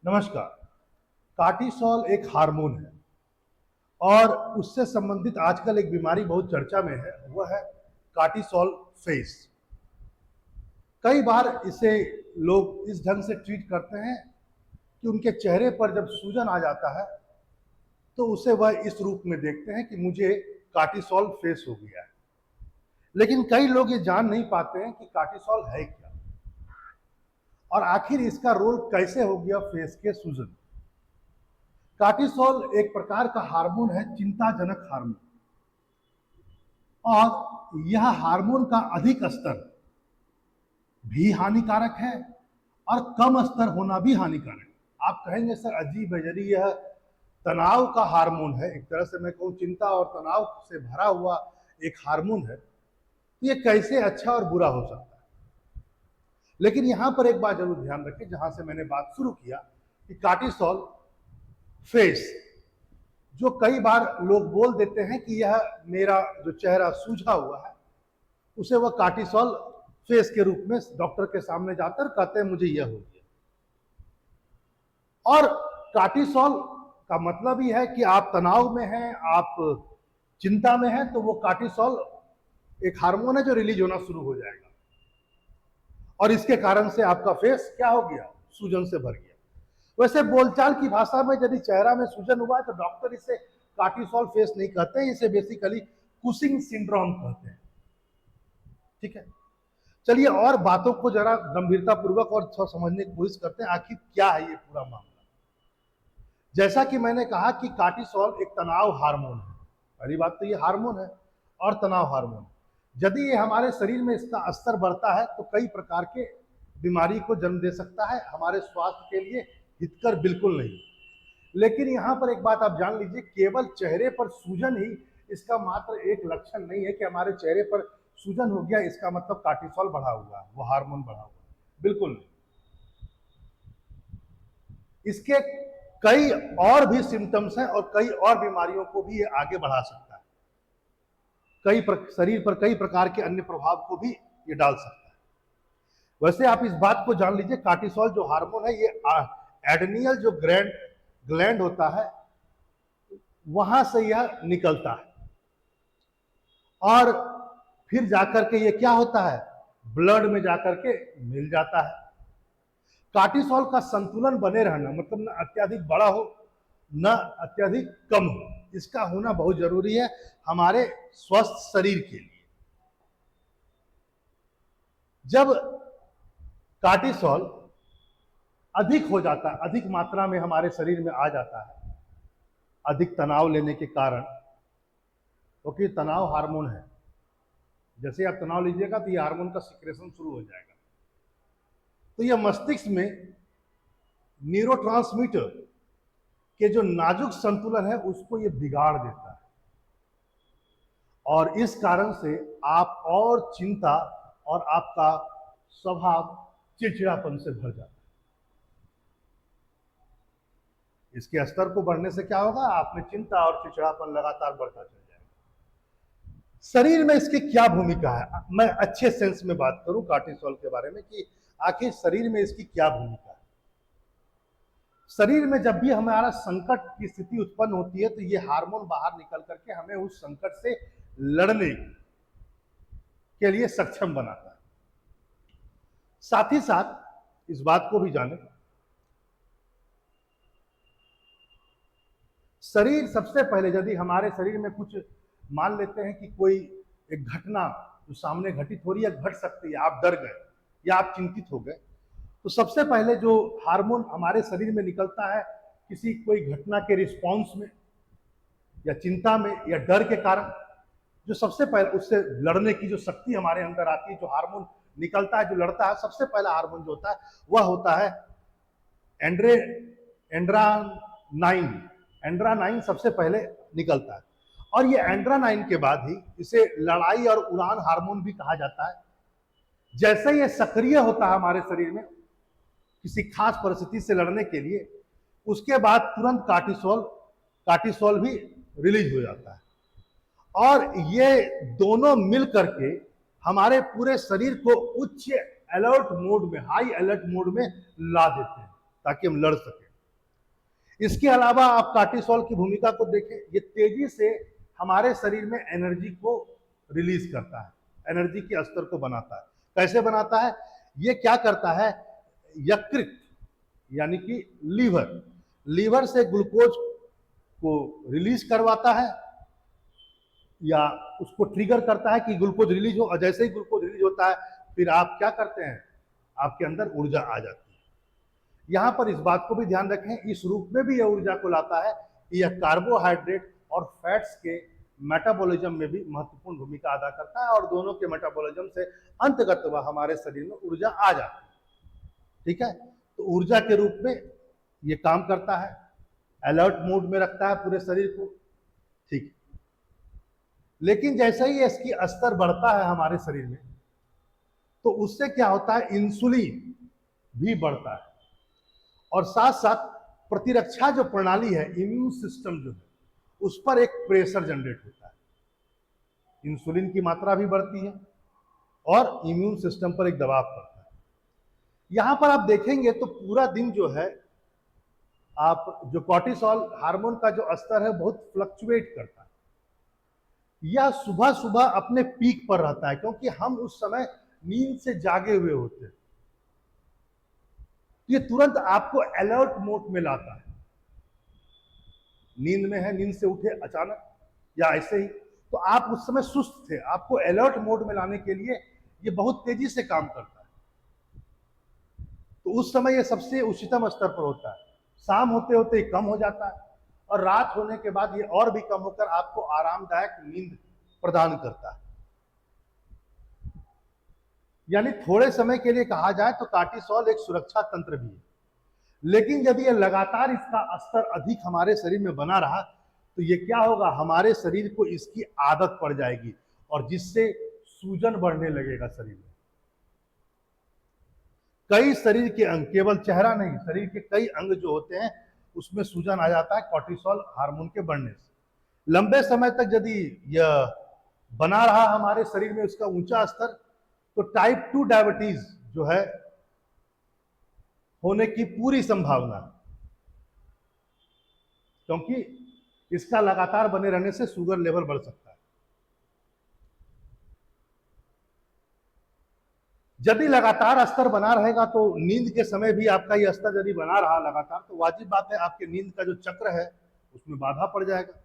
नमस्कार। कार्टिसोल एक हार्मोन है और उससे संबंधित आजकल एक बीमारी बहुत चर्चा में है, वह है कार्टिसोल फेस। कई बार इसे लोग इस ढंग से ट्रीट करते हैं कि उनके चेहरे पर जब सूजन आ जाता है तो उसे वह इस रूप में देखते हैं कि मुझे कार्टिसोल फेस हो गया है। लेकिन कई लोग ये जान नहीं पाते हैं कि कार्टिसोल है क्या और आखिर इसका रोल कैसे हो गया फेस के सूजन। कार्टिसोल एक प्रकार का हार्मोन है, चिंताजनक हार्मोन, और यह हार्मोन का अधिक स्तर भी हानिकारक है और कम स्तर होना भी हानिकारक है। आप कहेंगे सर अजीब है, यदि यह तनाव का हार्मोन है, एक तरह से मैं कहूं चिंता और तनाव से भरा हुआ एक हार्मोन है, तो ये कैसे अच्छा और बुरा हो सकता है। लेकिन यहां पर एक बात जरूर ध्यान रखें, जहां से मैंने बात शुरू किया कि कार्टिसोल फेस, जो कई बार लोग बोल देते हैं कि यह मेरा जो चेहरा सूझा हुआ है, उसे वह कार्टिसोल फेस के रूप में डॉक्टर के सामने जाकर कहते हैं मुझे यह हो गया। और कार्टिसोल का मतलब ही है कि आप तनाव में हैं, आप चिंता में हैं, तो वो कार्टिसोल एक हार्मोन है जो रिलीज होना शुरू हो जाएगा और इसके कारण से आपका फेस क्या हो गया, सूजन से भर गया। वैसे बोलचाल की भाषा में यदि चेहरा में सूजन हुआ है तो डॉक्टर इसे कार्टिसोल फेस नहीं कहते हैं, इसे बेसिकली कुशिंग सिंड्रोम कहते हैं। ठीक है, चलिए और बातों को जरा गंभीरता पूर्वक और समझने की कोशिश करते हैं, आखिर क्या है ये पूरा मामला। जैसा कि मैंने कहा कि कार्टिसोल एक तनाव हार्मोन है। पहली बात तो ये हार्मोन है और तनाव हार्मोन। यदि ये हमारे शरीर में इसका स्तर बढ़ता है तो कई प्रकार के बीमारी को जन्म दे सकता है, हमारे स्वास्थ्य के लिए हितकर बिल्कुल नहीं। लेकिन यहाँ पर एक बात आप जान लीजिए, केवल चेहरे पर सूजन ही इसका मात्र एक लक्षण नहीं है कि हमारे चेहरे पर सूजन हो गया इसका मतलब कार्टिसोल बढ़ा हुआ है, वो हार्मोन बढ़ा हुआ है, बिल्कुल नहीं। इसके कई और भी सिम्टम्स हैं और कई और बीमारियों को भी ये आगे बढ़ा सकता है, शरीर पर कई प्रकार के अन्य प्रभाव को भी ये डाल सकता है। वैसे आप इस बात को जान लीजिए, कार्टिसोल जो हार्मोन है ये एड्रेनल जो ग्लैंड होता है वहां से यह निकलता है और फिर जाकर के ये क्या होता है, ब्लड में जाकर के मिल जाता है। कार्टिसोल का संतुलन बने रहना मतलब न अत्यधिक बड़ा हो न अत्यधिक कम हो, इसका होना बहुत जरूरी है हमारे स्वस्थ शरीर के लिए। जब कार्टिसोल अधिक हो जाता है, अधिक मात्रा में हमारे शरीर में आ जाता है, अधिक तनाव लेने के कारण, क्योंकि तो तनाव हार्मोन है, जैसे आप तनाव लीजिएगा तो ये हार्मोन का सिक्रेशन शुरू हो जाएगा, तो यह मस्तिष्क में न्यूरोट्रांसमीटर के जो नाजुक संतुलन है उसको ये बिगाड़ देता है और इस कारण से आप और चिंता और आपका स्वभाव चिड़चिड़ापन से भर जाता है। इसके स्तर को बढ़ने से क्या होगा, आप में चिंता और चिड़चिड़ापन लगातार बढ़ता चल जाएगा। शरीर में इसकी क्या भूमिका है, मैं अच्छे सेंस में बात करूं कार्टिसोल के बारे में कि आखिर शरीर में इसकी क्या भूमिका है। शरीर में जब भी हमारा संकट की स्थिति उत्पन्न होती है तो ये हार्मोन बाहर निकल करके हमें उस संकट से लड़ने के लिए सक्षम बनाता है। साथ ही साथ इस बात को भी जाने, शरीर सबसे पहले यदि हमारे शरीर में कुछ मान लेते हैं कि कोई एक घटना जो सामने घटित हो रही है, घट सकती है, आप डर गए या आप चिंतित हो गए, तो सबसे पहले जो हार्मोन हमारे शरीर में निकलता है किसी कोई घटना के रिस्पॉन्स में या चिंता में या डर के कारण, जो सबसे पहले उससे लड़ने की जो शक्ति हमारे अंदर आती है, जो हार्मोन निकलता है जो लड़ता है, सबसे पहला हार्मोन जो होता है वह होता है एंड्रानाइन। एंड्रानाइन सबसे पहले निकलता है और ये एंड्रानाइन के बाद ही इसे लड़ाई और उड़ान हार्मोन भी कहा जाता है। जैसे ये सक्रिय होता है हमारे शरीर में किसी खास परिस्थिति से लड़ने के लिए, उसके बाद तुरंत कार्टिसोल भी रिलीज हो जाता है और ये दोनों मिल करके हमारे पूरे शरीर को उच्च अलर्ट मोड में, हाई अलर्ट मोड में ला देते हैं ताकि हम लड़ सकें। इसके अलावा आप कार्टिसोल की भूमिका को देखें, ये तेजी से हमारे शरीर में एनर्जी को रिलीज करता है, एनर्जी के स्तर को बनाता है। कैसे बनाता है? ये क्या करता है, यकृत यानी कि लीवर से ग्लूकोज को रिलीज करवाता है या उसको ट्रिगर करता है कि ग्लूकोज रिलीज हो, और जैसे ही ग्लूकोज रिलीज होता है फिर आप क्या करते हैं, आपके अंदर ऊर्जा आ जाती है। यहां पर इस बात को भी ध्यान रखें, इस रूप में भी यह ऊर्जा को लाता है कि यह कार्बोहाइड्रेट और फैट्स के मेटाबॉलिज्म में भी महत्वपूर्ण भूमिका अदा करता है, और दोनों के मेटाबॉलिज्म से अंतगत वह हमारे शरीर में ऊर्जा आ जाती है। ठीक है, तो ऊर्जा के रूप में यह काम करता है, अलर्ट मोड में रखता है पूरे शरीर को। ठीक है, लेकिन जैसे ही इसकी स्तर बढ़ता है हमारे शरीर में, तो उससे क्या होता है, इंसुलिन भी बढ़ता है, और साथ साथ प्रतिरक्षा जो प्रणाली है, इम्यून सिस्टम जो है, उस पर एक प्रेशर जनरेट होता है। इंसुलिन की मात्रा भी बढ़ती है और इम्यून सिस्टम पर एक दबाव पड़ता है। यहां पर आप देखेंगे तो पूरा दिन जो है, आप जो कॉर्टिसोल हार्मोन का जो स्तर है बहुत फ्लक्चुएट करता है। यह सुबह सुबह अपने पीक पर रहता है, क्योंकि हम उस समय नींद से जागे हुए होते हैं। ये तुरंत आपको अलर्ट मोड में लाता है। नींद में है, नींद से उठे अचानक या ऐसे ही, तो आप उस समय सुस्त थे, आपको अलर्ट मोड में लाने के लिए ये बहुत तेजी से काम करता है। तो उस समय ये सबसे उच्चतम स्तर पर होता है। शाम होते होते ही कम हो जाता है, और रात होने के बाद ये और भी कम होकर आपको आरामदायक नींद प्रदान करता है। यानी थोड़े समय के लिए कहा जाए तो कार्टिसोल एक सुरक्षा तंत्र भी है, लेकिन यदि ये लगातार इसका स्तर अधिक हमारे शरीर में बना रहा तो ये क्या होगा, हमारे शरीर को इसकी आदत पड़ जाएगी, और जिससे सूजन बढ़ने लगेगा शरीर में। कई शरीर के अंग, केवल चेहरा नहीं, शरीर के कई अंग जो होते हैं उसमें सूजन आ जाता है कॉर्टिसोल हार्मोन के बढ़ने से। लंबे समय तक यदि यह बना रहा हमारे शरीर में उसका ऊंचा स्तर, तो टाइप 2 डायबिटीज जो है होने की पूरी संभावना है, क्योंकि इसका लगातार बने रहने से शुगर लेवल बढ़ सकता है। यदि लगातार स्तर बना रहेगा तो नींद के समय भी आपका यह स्तर यदि बना रहा लगातार, तो वाजिब बात है आपके नींद का जो चक्र है उसमें बाधा पड़ जाएगा,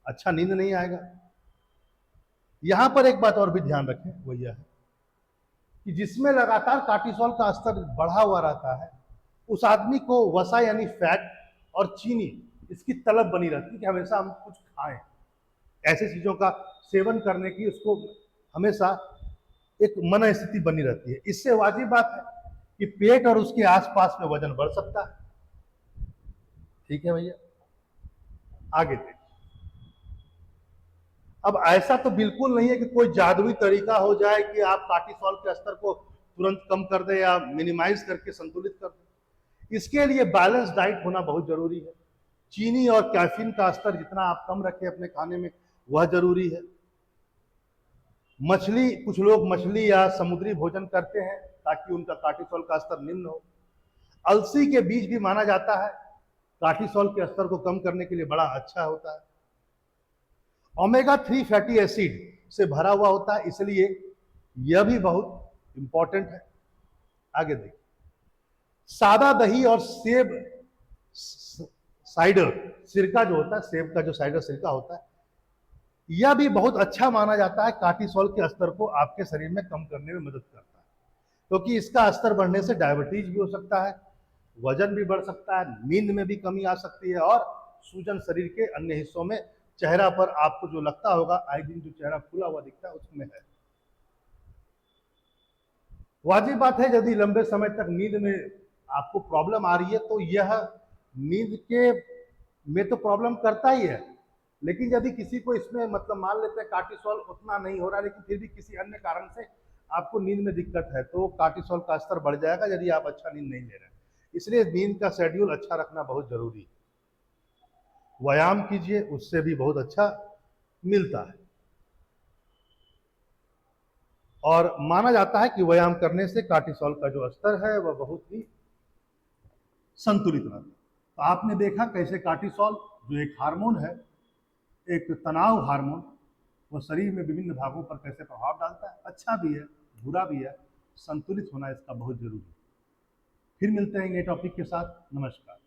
अच्छा नींद नहीं आएगा। यहां पर एक बात और भी ध्यान रखें, वो यह है कि जिसमें लगातार कार्टिसोल का स्तर बढ़ा हुआ रहता है, उस आदमी को वसा यानी फैट और चीनी इसकी तलब बनी रहती है कि हमेशा हम कुछ खाएं, ऐसी चीजों का सेवन करने की उसको हमेशा एक मन स्थिति बनी रहती है। इससे वाजिब बात है कि पेट और उसके आसपास में वजन बढ़ सकता है। ठीक है भैया, आगे देखिए। अब ऐसा तो बिल्कुल नहीं है कि कोई जादुई तरीका हो जाए कि आप कार्टिसोल के स्तर को तुरंत कम कर दे या मिनिमाइज करके संतुलित कर दे। इसके लिए बैलेंस डाइट होना बहुत जरूरी है। चीनी और कैफीन का स्तर जितना आप कम रखें अपने खाने में वह जरूरी है। मछली, कुछ लोग मछली या समुद्री भोजन करते हैं ताकि उनका कार्टिसोल का स्तर निम्न हो। अलसी के बीज भी माना जाता है कार्टिसोल के स्तर को कम करने के लिए बड़ा अच्छा होता है। ओमेगा 3 फैटी एसिड से भरा हुआ होता है, इसलिए यह भी बहुत इंपॉर्टेंट है। आगे देखिए, सादा दही और सेब साइडर सिरका जो होता है, सेब का जो साइडर सिरका होता है, यह भी बहुत अच्छा माना जाता है, कार्टिसोल के स्तर को आपके शरीर में कम करने में मदद करता है, क्योंकि इसका स्तर बढ़ने से डायबिटीज भी हो सकता है, वजन भी बढ़ सकता है, नींद में भी कमी आ सकती है, और सूजन शरीर के अन्य हिस्सों में, चेहरा पर आपको जो लगता होगा आए दिन जो चेहरा खुला हुआ दिखता है उसमें है। वाजिब बात है, यदि लंबे समय तक नींद में आपको प्रॉब्लम आ रही है तो यह नींद के में तो प्रॉब्लम करता ही है, लेकिन यदि किसी को इसमें मतलब मान लेते हैं कार्टिसोल उतना नहीं हो रहा लेकिन फिर भी किसी अन्य कारण से आपको नींद में दिक्कत है, तो कार्टिसोल का स्तर बढ़ जाएगा यदि आप अच्छा नींद नहीं ले रहे हैं। इसलिए नींद का शेड्यूल अच्छा रखना बहुत जरूरी है। व्यायाम कीजिए, उससे भी बहुत अच्छा मिलता है, और माना जाता है कि व्यायाम करने से कार्टिसोल का जो स्तर है वह बहुत ही संतुलित रहता है। तो आपने देखा कैसे कार्टिसोल जो एक हार्मोन है, एक तनाव हार्मोन, वो शरीर में विभिन्न भागों पर कैसे प्रभाव डालता है। अच्छा भी है, बुरा भी है, संतुलित होना इसका बहुत जरूरी है। फिर मिलते हैं नए टॉपिक के साथ। नमस्कार।